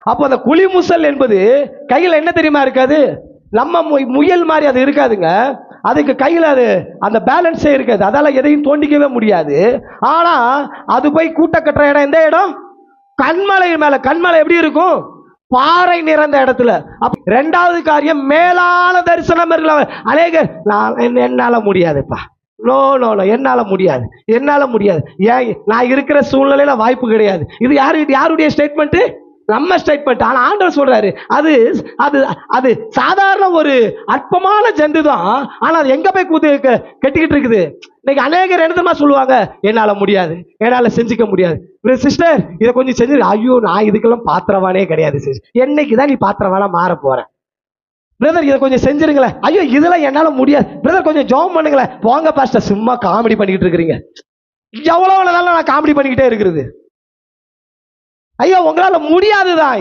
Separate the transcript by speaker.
Speaker 1: அப்போ அந்த குழிமுசல் என்பது கையில என்ன தெரியுமா இருக்காது? நம்ம முயல் மாதிரி அது இருக்காதுங்க. அதுக்கு கையில அது அந்த பேலன்ஸே இருக்காது. அதால எதையும் தோண்டிக்கவே முடியாது. ஆனா அது போய் கூட்ட கட்டுற இடம் எந்த இடம்? கண்மலை மேல. கண்மலை எப்படி இருக்கும்? பாறை நிறைந்த இடத்துல. இரண்டாவது காரியம், மேலான தரிசனம் இருக்கலாம். அநேகர் என்னால முடியாதுப்பா, நோ நோ நோ, என்னால முடியாது, என்னால முடியாது, ஏன் நான் இருக்கிற சூழ்நிலையில வாய்ப்பு கிடையாது. இது யாருடைய ஸ்டேட்மெண்ட்? நம்ம ஸ்டேட்மெண்ட். ஆனா ஆண்டவர் சொல்றாரு, அது அது அது சாதாரண ஒரு அற்பமான ஜந்து தான். ஆனா அது எங்க போய் கட்டிக்கிட்டு இருக்குது? இன்னைக்கு அநேகர் என்ன சொல்லுவாங்க? என்னால முடியாது, என்னால செஞ்சுக்க முடியாது. சிஸ்டர் இதை கொஞ்சம் செஞ்சு, ஐயோ நான் இதுக்கெல்லாம் பாத்திரவானே கிடையாது சிஸ்டர். என்னைக்குதான் நீ பாத்திரவானா மாற போற? பிரதர் இதை கொஞ்சம் செஞ்சிருங்களேன். ஐயோ இதெல்லாம் என்னால முடியாது. பிரதர் கொஞ்சம் ஜாம் பண்ணுங்களேன். போங்க பாஸ்டர், சும்மா காமெடி பண்ணிக்கிட்டு இருக்கிறீங்க. எவ்வளவு நாள் நான் காமெடி பண்ணிக்கிட்டே இருக்கிறது? ஐயோ உங்களால முடியாதுதான்.